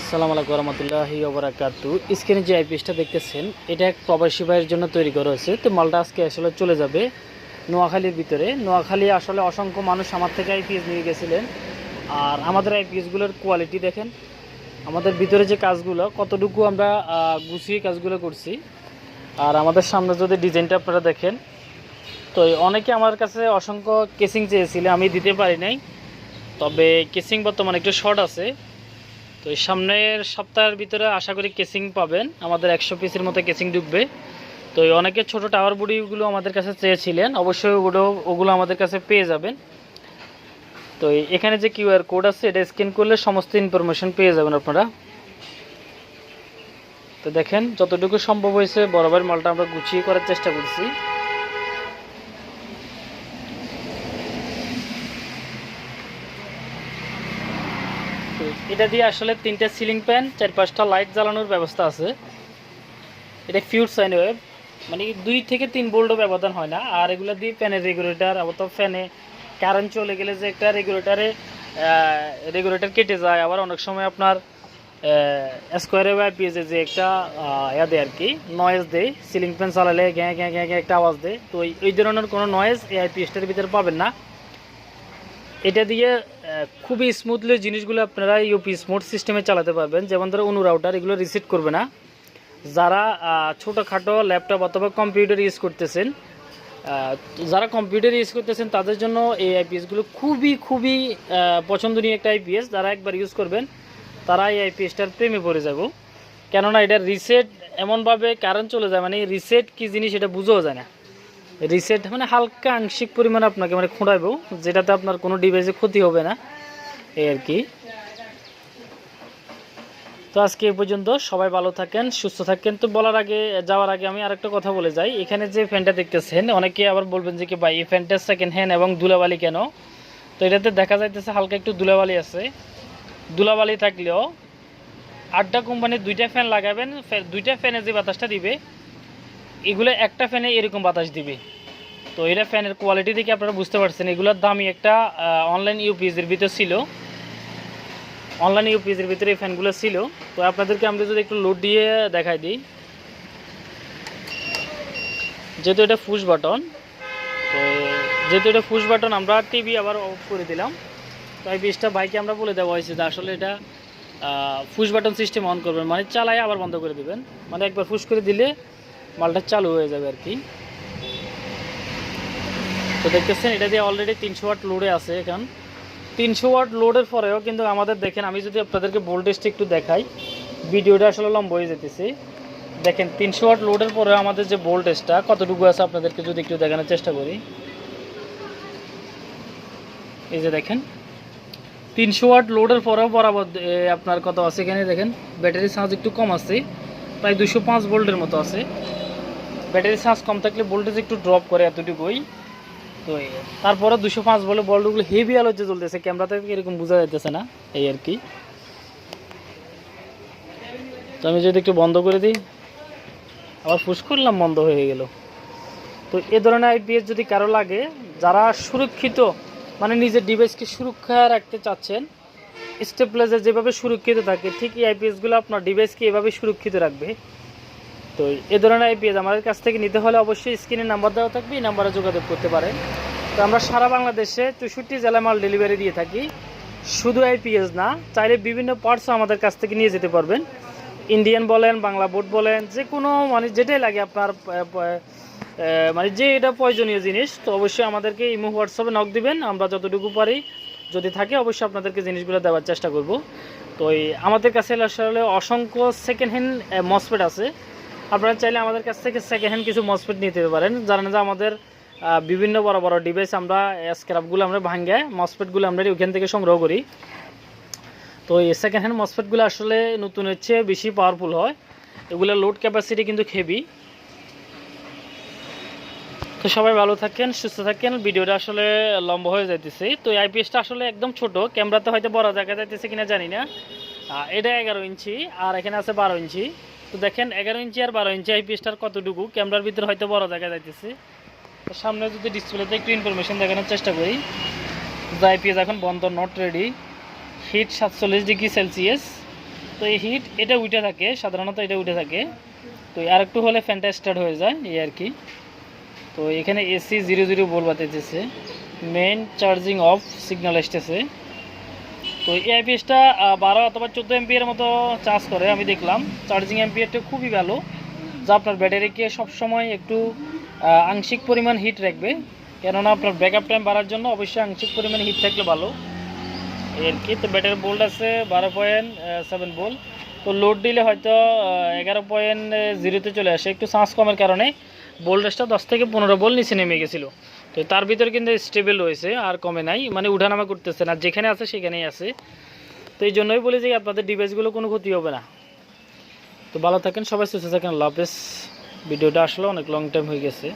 আসসালামু আলাইকুম রহমতুল্লাহি ওয়া বারাকাতু। স্ক্রিনে যে আইপিএসটা দেখতেছেন এটা এক প্রবাসী ভাইয়ের জন্য তৈরি করা হয়েছে। তো মালটা আজকে আসলে চলে যাবে নোয়াখালীর ভিতরে। নোয়াখালী আসলে অসংখ্য মানুষ আমার থেকে আইপিএস নিয়ে গেছিলেন। আর আমাদের আইপিএসগুলোর কোয়ালিটি দেখেন, আমাদের ভিতরে যে কাজগুলো কতটুকু আমরা গুছিয়ে কাজগুলো করছি। আর আমাদের সামনে যদি ডিজাইনটা আপনারা দেখেন, তো অনেকে আমার কাছে অসংখ্য কেসিং চেয়েছিলেন, আমি দিতে পারি নাই। তবে কেসিং বর্তমানে একটু শর্ট আছে। তো এই সামনের সপ্তাহের ভিতরে আশা করি কেসিং পাবেন, আমাদের 100 পিসের মতো কেসিং ঢুকবে। তো অনেকে ছোট টাওয়ার বডিগুলো আমাদের কাছে চেয়েছিলেন, অবশ্যই ওগুলো আমাদের কাছে পেয়ে যাবেন। তো এখানে যে কিউআর কোড আছে এটা স্ক্যান করলে সমস্ত ইনফরমেশন পেয়ে যাবেন আপনারা। তো দেখেন যতটুকু সম্ভব হয়েছে বরাবর মালটা আমরা গুছিয়ে করার চেষ্টা করছি। এটা দিয়ে আসলে 3টা সিলিং ফ্যান, 4-5টা লাইট জ্বালানোর ব্যবস্থা আছে। এটা ফিউজ সাইন ওয়েভ, মানে 2 থেকে 3 ভোল্টও ব্যবধান হয় না। আর এগুলো দিয়ে ফ্যানের রেগুলেটর, আবার তো ফ্যানে কারেন্ট চলে গেলে যে একটা রেগুলেটর কেটে যায়। আবার অনেক সময় আপনার স্কোয়ার ওয়েভ আইপিএসে যে একটা ইয়া দেয় আর কি, নয়েজ দেয়, সিলিং ফ্যান চালালে গ্যাঁ গ্যাঁ গ্যাঁ গ্যাঁ একটা আওয়াজ দেয়। তো এই ধরনের কোনো নয়েজ এই আইপিএসটার ভিতরে পাবেন না। এটা দিয়ে খুবই স্মুথলি জিনিসগুলো আপনারা ইউপি স্মার্ট সিস্টেমে চালাতে পারবেন। যেমন ধরো অনু রাউটার এগুলো রিসেট করবে না। যারা ছোটোখাটো ল্যাপটপ অথবা কম্পিউটার ইউজ করতেছেন, তাদের জন্য এই আইপিএসগুলো খুবই পছন্দনীয় একটা আইপিএস। যারা একবার ইউজ করবেন তারা এই আইপিএসটার প্রেমে পড়ে যাব। কেননা এটা রিসেট এমনভাবে কারেন্ট চলে যায়, মানে রিসেট কী জিনিস এটা বুঝেও যায় না। রিসেট মানে হালকা আংশিক পরিমাণে আপনাকে মানে খোঁড়াবো, যেটাতে আপনার কোনো ডিভাইসে ক্ষতি হবে না, এই আর কি। তো আজকে এই পর্যন্ত, সবাই ভালো থাকেন, সুস্থ থাকেন। তো যাওয়ার আগে আমি আরেকটা কথা বলে যাই। এখানে যে ফ্যানটা দেখতেছেন, অনেকে আবার বলবেন যে কি ভাই এই ফ্যানটা সেকেন্ড হ্যান্ড এবং ধুলাবালি কেন? তো এটাতে দেখা যাইতেছে হালকা একটু ধুলাবালি আছে। ধুলাবালি থাকলেও 8টা কোম্পানির 2টা ফ্যান লাগাবেন, 2টা ফ্যানে যে বাতাসটা দিবে এগুলো একটা ফ্যানে এরকম বাতাস দিবে। তো এটা ফ্যানের কোয়ালিটি দেখে আপনারা বুঝতে পারছেন। এগুলোর দামই একটা অনলাইন ইউপিএসের ভিতরে ছিল, এই ফ্যানগুলো ছিল। তো আপনাদেরকে আমরা যদি একটু লোড দিয়ে দেখাই দিই, যেহেতু এটা পুশ বাটন, আমরা টিভি আবার অফ করে দিলাম। তো এই বিশটা বাইকে আমরা বলে দেওয়া হয়েছে যে আসলে এটা পুশ বাটন সিস্টেম অন করবেন, মানে চালায় আবার বন্ধ করে দেবেন, মানে একবার পুশ করে দিলে মালটা চালু হয়ে যাবে আর কি। তো দেখতেছেন এটা দিয়ে অলরেডি 300 ওয়াট লোডে আছে। এখন 300 ওয়াট লোডের পরেও কিন্তু আমাদের দেখেন, আমি যদি আপনাদেরকে ভোল্টেজটা একটু দেখাই, ভিডিওটা আসলে লম্বা হয়ে যেতেছে। দেখেন 300 ওয়াট লোডের পরেও আমাদের যে ভোল্টেজটা কতটুকু আছে আপনাদেরকে যদি একটু দেখানোর চেষ্টা করি। এই যে দেখেন 300 ওয়াট লোডের পরেও বরাবর আপনার কত আছে এখানে দেখেন, ব্যাটারি চার্জ একটু কম আছে, প্রায় 205 ভোল্টের মতো আছে। ব্যাটারি চার্জ কম থাকলে ভোল্টেজ একটু ড্রপ করে এতটুকুই। তো তারপরে 205 বলে বলগুলো হেভি আলো যে জ্বলতেছে, ক্যামেরাতে এরকম বোঝা যাইতেছে না, এই আর কি। তো আমি যদি একটু বন্ধ করে দিই, আবার পুশ করলাম, বন্ধ হয়ে গেল। তো এ ধরনের আইপিএস যদি কারো লাগে, যারা সুরক্ষিত মানে নিজের ডিভাইসকে সুরক্ষা রাখতে চাচ্ছেন, স্টেবিলাইজার যেভাবে সুরক্ষিত থাকে ঠিক এই আইপিএসগুলো আপনার ডিভাইসকে এভাবে সুরক্ষিত রাখবে। তো এ ধরনের আইপিএস আমাদের কাছ থেকে নিতে হলে অবশ্যই স্ক্রিনে নাম্বার দেওয়া থাকবে, এই নাম্বারে যোগাযোগ করতে পারেন। তো আমরা সারা বাংলাদেশে 64 জেলায় মাল ডেলিভারি দিয়ে থাকি। শুধু আইপিএস না, চাইলে বিভিন্ন পার্টসও আমাদের কাছ থেকে নিয়ে যেতে পারবেন। ইন্ডিয়ান বলেন, বাংলা বোর্ড বলেন, যে কোনো মানে যেটাই লাগে আপনার মানে যে এটা প্রয়োজনীয় জিনিস, তো অবশ্যই আমাদেরকে ইমো হোয়াটসঅ্যাপে নক দিবেন। আমরা যতটুকু পারি যদি থাকে অবশ্যই আপনাদেরকে জিনিসগুলো দেওয়ার চেষ্টা করব। তো আমাদের কাছে আসলে অসংখ্য সেকেন্ড হ্যান্ড মসফেট আছে। আপনারা চাইলে আমাদের কাছ থেকে সেকেন্ড হ্যান্ড কিছু মসফেট নিতে পারেন। জানেন যে আমাদের বিভিন্ন বড় বড় ডিভাইস আমরা স্ক্র্যাপগুলো আমরা ভাঙে মসফেটগুলো আমরা ওইখান থেকে সংগ্রহ করি। তো এই সেকেন্ড হ্যান্ড মসফেটগুলো আসলে নতুনের চেয়ে বেশি পাওয়ারফুল হয়, এগুলো লোড ক্যাপাসিটি কিন্তু হেভি। তো সবাই ভালো থাকেন, সুস্থ থাকেন। ভিডিওটা আসলে লম্বা হয়ে যাইতেছে। তো এই আইপিএসটা আসলে একদম ছোট, ক্যামেরাতে হয়তো বড় দেখা যাইতেছে কিনা জানি না। এটা 11 ইঞ্চি আর এখানে আছে 12 ইঞ্চি। তো দেখেন 11 ইঞ্চি আর 12 ইঞ্চি আইপিএসটার কতটুকু ক্যামেরার ভিতরে হয়তো বড় দেখা যাইতেছে। তো সামনে যদি ডিসপ্লেতে একটু ইনফরমেশন দেখানোর চেষ্টা করি, আইপিএস এখন বন্ধ, not ready, heat 47 degree Celsius, তো এই হিট এটা উঠে থাকে, সাধারণত এটা উঠে থাকে। তো আর একটু হলে ফ্যানটা স্টার্ট হয়ে যায় এই আর কি। তো এখানে এসি 00 বল বাতাইতেছে, মেইন চার্জিং অফ সিগন্যাল আসতেছে। তো এই আইপিএসটা 12 অথবা 14 এমপিএর মতো চার্জ করে আমি দেখলাম। চার্জিং এমপিএরটা খুবই ভালো, যা আপনার ব্যাটারিকে সবসময় একটু আংশিক পরিমাণ হিট রাখবে। কেননা আপনার ব্যাকআপ টাইম বাড়ার জন্য অবশ্যই আংশিক পরিমাণ হিট থাকলে ভালো এই আর কি। তো ব্যাটারি বোল্ট আছে 12.7 ভোল্ট। তো লোড দিলে হয়তো 11.0-তে চলে আসে, একটু চার্জ কমের কারণে ভোল্টেজটা 10 থেকে 15 ভোল্ট নিচে নেমে গেছিলো। তো তার ভিতরে কিন্তু স্টেবল রয়েছে, আর কমে নাই, মানে উঠানামা করতেছে না, যেখানে আছে সেখানেই আছে। তো এই জন্যই বলি যে আপনাদের ডিভাইসগুলো কোনো ক্ষতি হবে না। তো ভালো থাকেন সবাই, সুস্থ থাকেন, আল্লাহ হাফেজ। ভিডিওটা আসলে অনেক লং টাইম হয়ে গেছে।